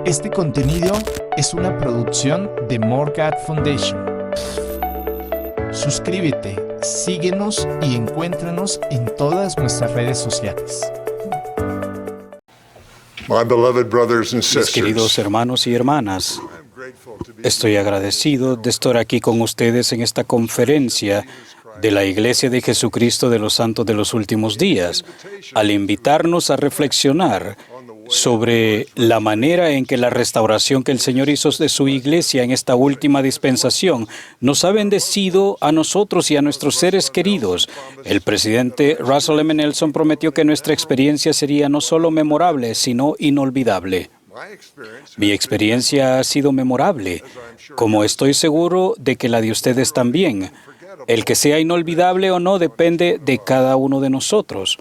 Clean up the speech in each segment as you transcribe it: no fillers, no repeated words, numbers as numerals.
Este contenido es una producción de More God Foundation. Suscríbete, síguenos y encuéntranos en todas nuestras redes sociales. My beloved brothers and Mis queridos sisters, hermanos y hermanas, estoy agradecido de estar aquí con ustedes en esta conferencia de la Iglesia de Jesucristo de los Santos de los Últimos Días, al invitarnos a reflexionar sobre la manera en que la restauración que el Señor hizo de su Iglesia en esta última dispensación nos ha bendecido a nosotros y a nuestros seres queridos. El presidente Russell M. Nelson prometió que nuestra experiencia sería no solo memorable, sino inolvidable. Mi experiencia ha sido memorable, como estoy seguro de que la de ustedes también. El que sea inolvidable o no depende de cada uno de nosotros.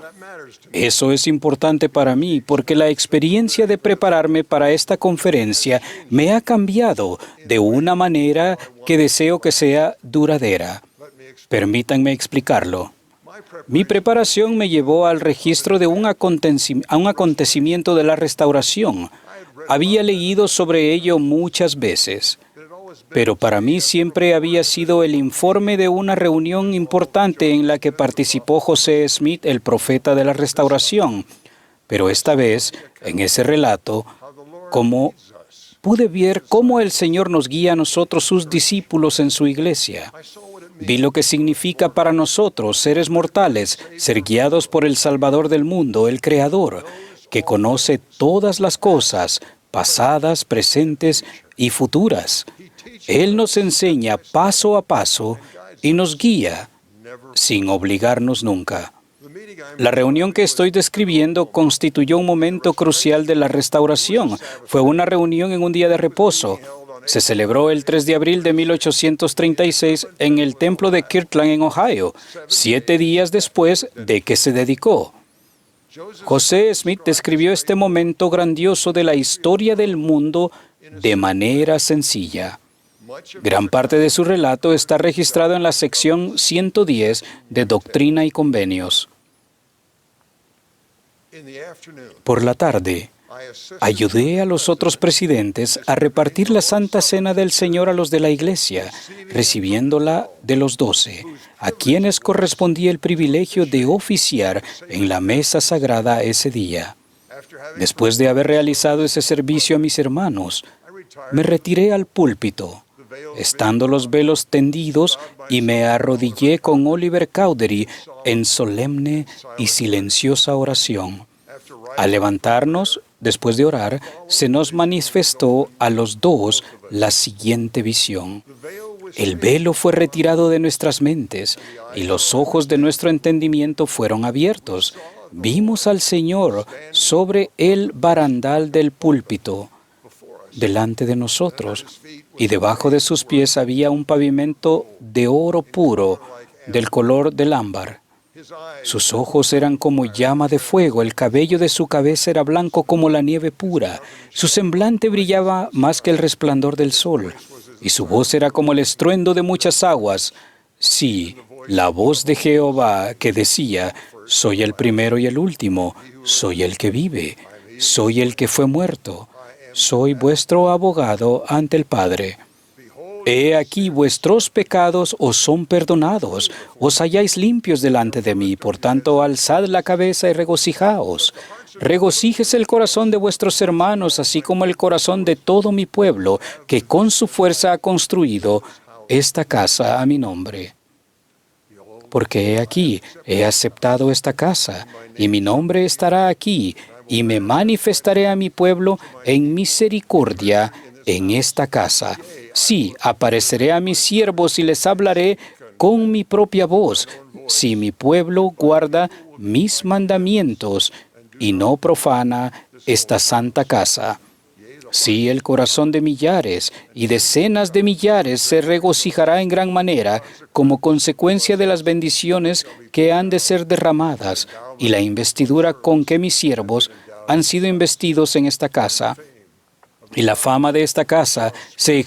Eso es importante para mí porque la experiencia de prepararme para esta conferencia me ha cambiado de una manera que deseo que sea duradera. Permítanme explicarlo. Mi preparación me llevó al registro de un acontecimiento de la restauración. Había leído sobre ello muchas veces, pero para mí siempre había sido el informe de una reunión importante en la que participó José Smith, el profeta de la restauración. Pero esta vez, en ese relato, pude ver cómo el Señor nos guía a nosotros, sus discípulos, en su iglesia. Vi lo que significa para nosotros, seres mortales, ser guiados por el Salvador del mundo, el Creador, que conoce todas las cosas, pasadas, presentes y futuras. Él nos enseña paso a paso y nos guía sin obligarnos nunca. La reunión que estoy describiendo constituyó un momento crucial de la restauración. Fue una reunión en un día de reposo. Se celebró el 3 de abril de 1836 en el templo de Kirtland, en Ohio, 7 días después de que se dedicó. José Smith describió este momento grandioso de la historia del mundo de manera sencilla. Gran parte de su relato está registrado en la sección 110 de Doctrina y Convenios. Por la tarde, ayudé a los otros presidentes a repartir la Santa Cena del Señor a los de la Iglesia, recibiéndola de los 12, a quienes correspondía el privilegio de oficiar en la mesa sagrada ese día. Después de haber realizado ese servicio a mis hermanos, me retiré al púlpito, estando los velos tendidos, y me arrodillé con Oliver Cowdery en solemne y silenciosa oración. Al levantarnos, después de orar, se nos manifestó a los dos la siguiente visión. El velo fue retirado de nuestras mentes y los ojos de nuestro entendimiento fueron abiertos. Vimos al Señor sobre el barandal del púlpito delante de nosotros, y debajo de sus pies había un pavimento de oro puro, del color del ámbar. Sus ojos eran como llama de fuego, el cabello de su cabeza era blanco como la nieve pura, su semblante brillaba más que el resplandor del sol, y su voz era como el estruendo de muchas aguas. Sí, la voz de Jehová que decía: soy el primero y el último, soy el que vive, soy el que fue muerto. Soy vuestro abogado ante el Padre. He aquí vuestros pecados os son perdonados, os halláis limpios delante de mí, por tanto alzad la cabeza y regocijaos. Regocíjese el corazón de vuestros hermanos, así como el corazón de todo mi pueblo, que con su fuerza ha construido esta casa a mi nombre. Porque he aquí, he aceptado esta casa, y mi nombre estará aquí, y me manifestaré a mi pueblo en misericordia en esta casa. Sí, apareceré a mis siervos y les hablaré con mi propia voz, si mi pueblo guarda mis mandamientos y no profana esta santa casa. Sí, el corazón de millares y decenas de millares se regocijará en gran manera como consecuencia de las bendiciones que han de ser derramadas y la investidura con que mis siervos han sido investidos en esta casa. Y la fama de esta casa se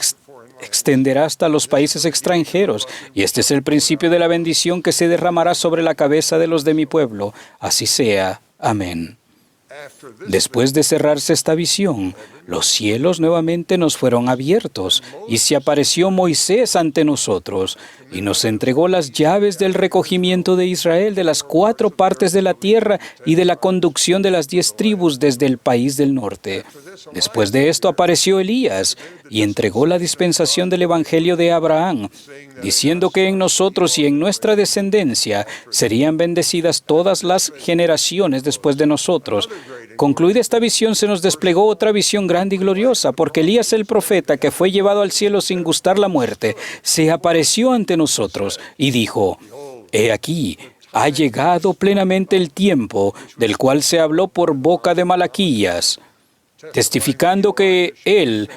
extenderá hasta los países extranjeros, y este es el principio de la bendición que se derramará sobre la cabeza de los de mi pueblo. Así sea. Amén. Después de cerrarse esta visión, los cielos nuevamente nos fueron abiertos, y se apareció Moisés ante nosotros, y nos entregó las llaves del recogimiento de Israel de las 4 partes de la tierra y de la conducción de las 10 tribus desde el país del norte. Después de esto apareció Elías, y entregó la dispensación del Evangelio de Abraham, diciendo que en nosotros y en nuestra descendencia serían bendecidas todas las generaciones después de nosotros. Concluida esta visión, se nos desplegó otra visión grande y gloriosa, porque Elías el profeta, que fue llevado al cielo sin gustar la muerte, se apareció ante nosotros y dijo: He aquí, ha llegado plenamente el tiempo del cual se habló por boca de Malaquías, testificando que él,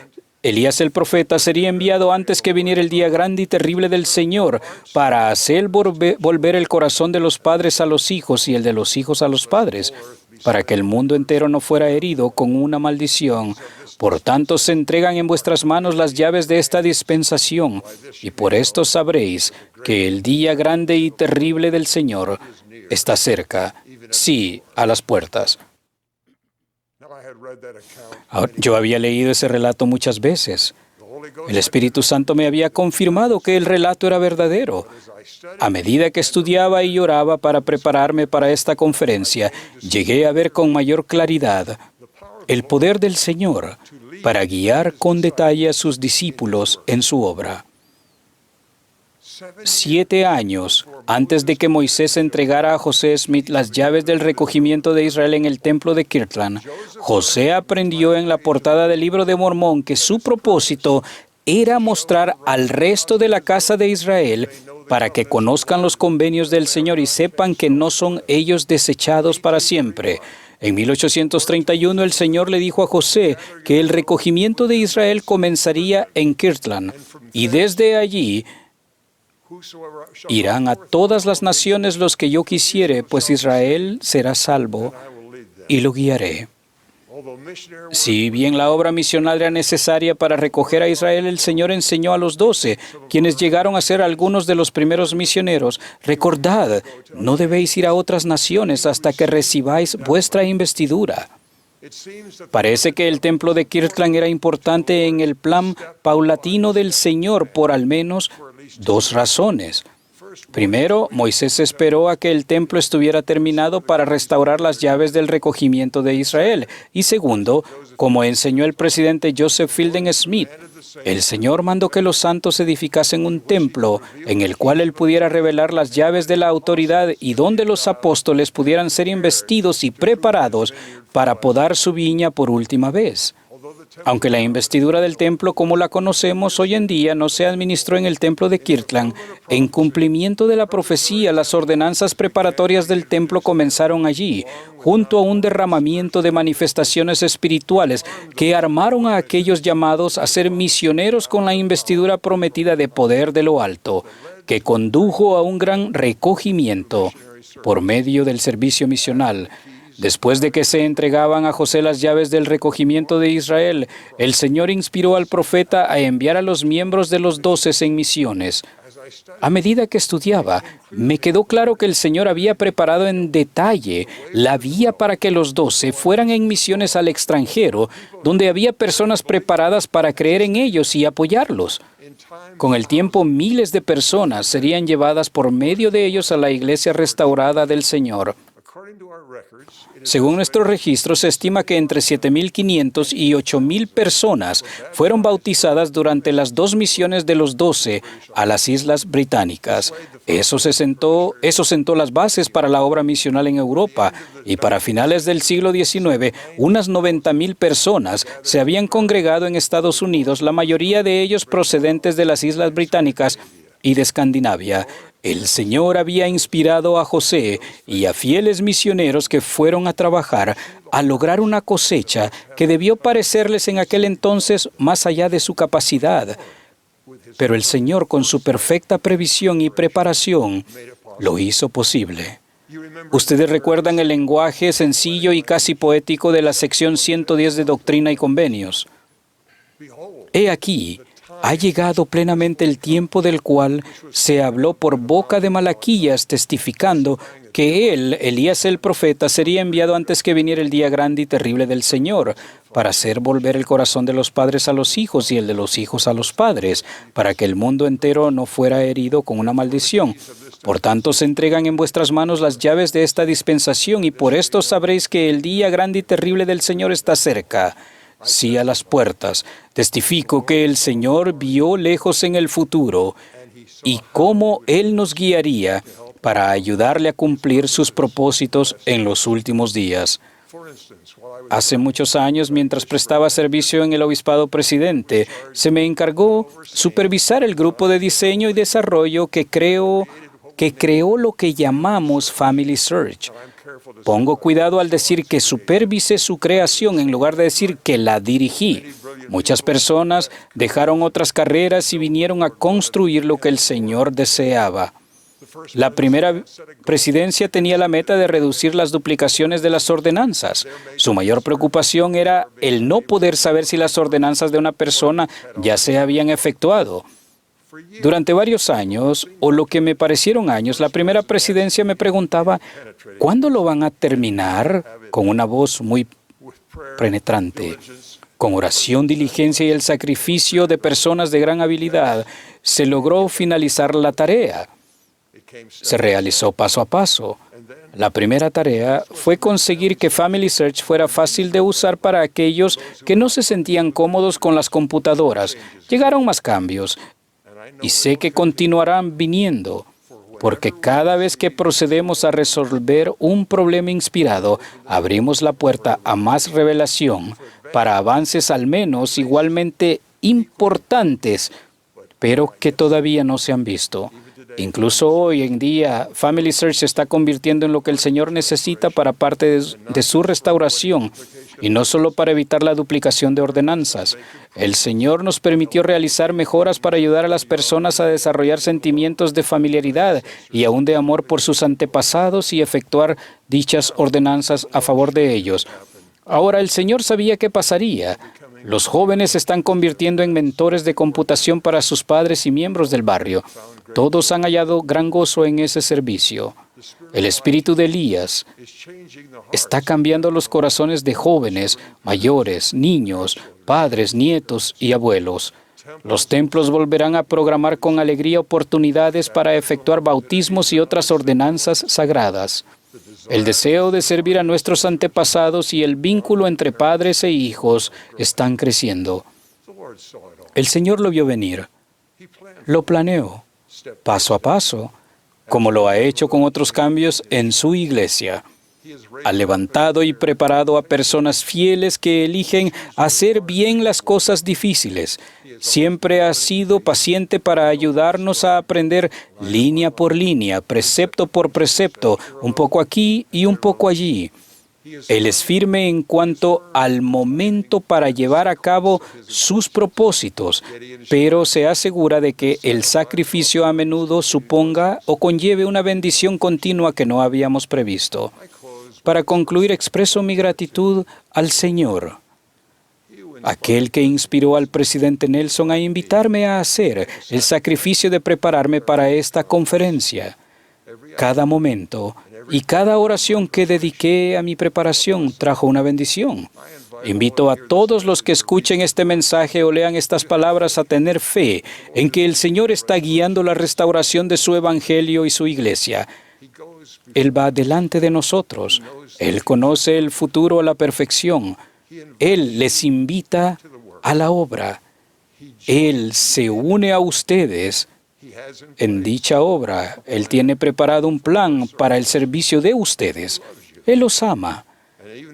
Elías el profeta, sería enviado antes que viniera el día grande y terrible del Señor, para hacer volver el corazón de los padres a los hijos y el de los hijos a los padres, para que el mundo entero no fuera herido con una maldición. Por tanto, se entregan en vuestras manos las llaves de esta dispensación, y por esto sabréis que el día grande y terrible del Señor está cerca, sí, a las puertas. Ahora, yo había leído ese relato muchas veces. El Espíritu Santo me había confirmado que el relato era verdadero. A medida que estudiaba y oraba para prepararme para esta conferencia, llegué a ver con mayor claridad el poder del Señor para guiar con detalle a sus discípulos en su obra. 7 años antes de que Moisés entregara a José Smith las llaves del recogimiento de Israel en el templo de Kirtland, José aprendió en la portada del Libro de Mormón que su propósito era mostrar al resto de la casa de Israel para que conozcan los convenios del Señor y sepan que no son ellos desechados para siempre. En 1831 el Señor le dijo a José que el recogimiento de Israel comenzaría en Kirtland, y desde allí irán a todas las naciones los que yo quisiere, pues Israel será salvo y lo guiaré. Si bien la obra misional era necesaria para recoger a Israel, el Señor enseñó a los 12, quienes llegaron a ser algunos de los primeros misioneros: recordad, no debéis ir a otras naciones hasta que recibáis vuestra investidura. Parece que el templo de Kirtland era importante en el plan paulatino del Señor por al menos 2 razones. Primero, Moisés esperó a que el templo estuviera terminado para restaurar las llaves del recogimiento de Israel. Y segundo, como enseñó el presidente Joseph Fielding Smith, el Señor mandó que los santos edificasen un templo en el cual Él pudiera revelar las llaves de la autoridad y donde los apóstoles pudieran ser investidos y preparados para podar su viña por última vez. Aunque la investidura del templo como la conocemos hoy en día no se administró en el templo de Kirtland, en cumplimiento de la profecía, las ordenanzas preparatorias del templo comenzaron allí, junto a un derramamiento de manifestaciones espirituales que armaron a aquellos llamados a ser misioneros con la investidura prometida de poder de lo alto, que condujo a un gran recogimiento por medio del servicio misional. Después de que se entregaban a José las llaves del recogimiento de Israel, el Señor inspiró al profeta a enviar a los miembros de los 12 en misiones. A medida que estudiaba, me quedó claro que el Señor había preparado en detalle la vía para que los 12 fueran en misiones al extranjero, donde había personas preparadas para creer en ellos y apoyarlos. Con el tiempo, miles de personas serían llevadas por medio de ellos a la iglesia restaurada del Señor. Según nuestros registros, se estima que entre 7.500 y 8.000 personas fueron bautizadas durante las 2 misiones de los 12 a las Islas Británicas. Eso sentó las bases para la obra misional en Europa, y para finales del siglo XIX, unas 90.000 personas se habían congregado en Estados Unidos, la mayoría de ellos procedentes de las Islas Británicas y de Escandinavia. El Señor había inspirado a José y a fieles misioneros que fueron a trabajar a lograr una cosecha que debió parecerles en aquel entonces más allá de su capacidad. Pero el Señor, con su perfecta previsión y preparación, lo hizo posible. Ustedes recuerdan el lenguaje sencillo y casi poético de la sección 110 de Doctrina y Convenios. He aquí, ha llegado plenamente el tiempo del cual se habló por boca de Malaquías, testificando que él, Elías el profeta, sería enviado antes que viniera el día grande y terrible del Señor, para hacer volver el corazón de los padres a los hijos y el de los hijos a los padres, para que el mundo entero no fuera herido con una maldición. Por tanto, se entregan en vuestras manos las llaves de esta dispensación, y por esto sabréis que el día grande y terrible del Señor está cerca, sí a las puertas. Testifico que el Señor vio lejos en el futuro y cómo Él nos guiaría para ayudarle a cumplir sus propósitos en los últimos días. Hace muchos años, mientras prestaba servicio en el Obispado Presidente, se me encargó supervisar el grupo de diseño y desarrollo que creó lo que llamamos Family Search. Pongo cuidado al decir que supervisé su creación en lugar de decir que la dirigí. Muchas personas dejaron otras carreras y vinieron a construir lo que el Señor deseaba. La primera presidencia tenía la meta de reducir las duplicaciones de las ordenanzas. Su mayor preocupación era el no poder saber si las ordenanzas de una persona ya se habían efectuado. Durante varios años, o lo que me parecieron años, la primera presidencia me preguntaba, ¿cuándo lo van a terminar? Con una voz muy penetrante. Con oración, diligencia y el sacrificio de personas de gran habilidad, se logró finalizar la tarea. Se realizó paso a paso. La primera tarea fue conseguir que Family Search fuera fácil de usar para aquellos que no se sentían cómodos con las computadoras. Llegaron más cambios y sé que continuarán viniendo, porque cada vez que procedemos a resolver un problema inspirado, abrimos la puerta a más revelación para avances al menos igualmente importantes, pero que todavía no se han visto. Incluso hoy en día, Family Search se está convirtiendo en lo que el Señor necesita para parte de su restauración, y no solo para evitar la duplicación de ordenanzas. El Señor nos permitió realizar mejoras para ayudar a las personas a desarrollar sentimientos de familiaridad y aún de amor por sus antepasados y efectuar dichas ordenanzas a favor de ellos. Ahora, el Señor sabía qué pasaría. Los jóvenes se están convirtiendo en mentores de computación para sus padres y miembros del barrio. Todos han hallado gran gozo en ese servicio. El espíritu de Elías está cambiando los corazones de jóvenes, mayores, niños, padres, nietos y abuelos. Los templos volverán a programar con alegría oportunidades para efectuar bautismos y otras ordenanzas sagradas. El deseo de servir a nuestros antepasados y el vínculo entre padres e hijos están creciendo. El Señor lo vio venir, lo planeó, paso a paso, como lo ha hecho con otros cambios en su iglesia. Ha levantado y preparado a personas fieles que eligen hacer bien las cosas difíciles. Siempre ha sido paciente para ayudarnos a aprender línea por línea, precepto por precepto, un poco aquí y un poco allí. Él es firme en cuanto al momento para llevar a cabo sus propósitos, pero se asegura de que el sacrificio a menudo suponga o conlleve una bendición continua que no habíamos previsto. Para concluir, expreso mi gratitud al Señor, aquel que inspiró al presidente Nelson a invitarme a hacer el sacrificio de prepararme para esta conferencia. Cada momento y cada oración que dediqué a mi preparación trajo una bendición. Invito a todos los que escuchen este mensaje o lean estas palabras a tener fe en que el Señor está guiando la restauración de su evangelio y su iglesia. Él va delante de nosotros. Él conoce el futuro a la perfección. Él les invita a la obra. Él se une a ustedes en dicha obra. Él tiene preparado un plan para el servicio de ustedes. Él los ama.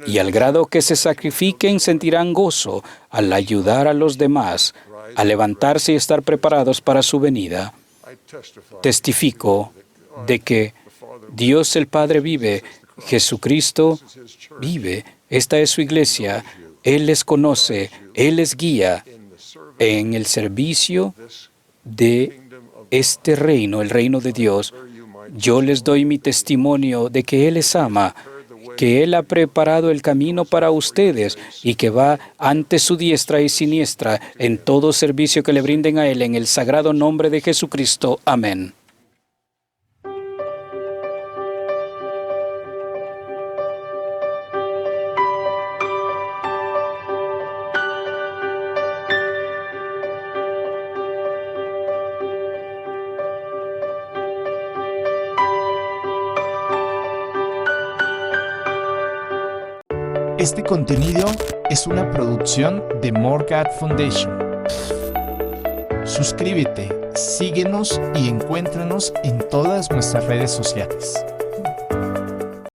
Y al grado que se sacrifiquen, sentirán gozo al ayudar a los demás a levantarse y estar preparados para su venida. Testifico de que Dios el Padre vive, Jesucristo vive, esta es su iglesia, Él les conoce, Él les guía en el servicio de este reino, el reino de Dios. Yo les doy mi testimonio de que Él les ama, que Él ha preparado el camino para ustedes y que va ante su diestra y siniestra en todo servicio que le brinden a Él, en el sagrado nombre de Jesucristo. Amén. Este contenido es una producción de More God Foundation. Suscríbete, síguenos y encuéntranos en todas nuestras redes sociales.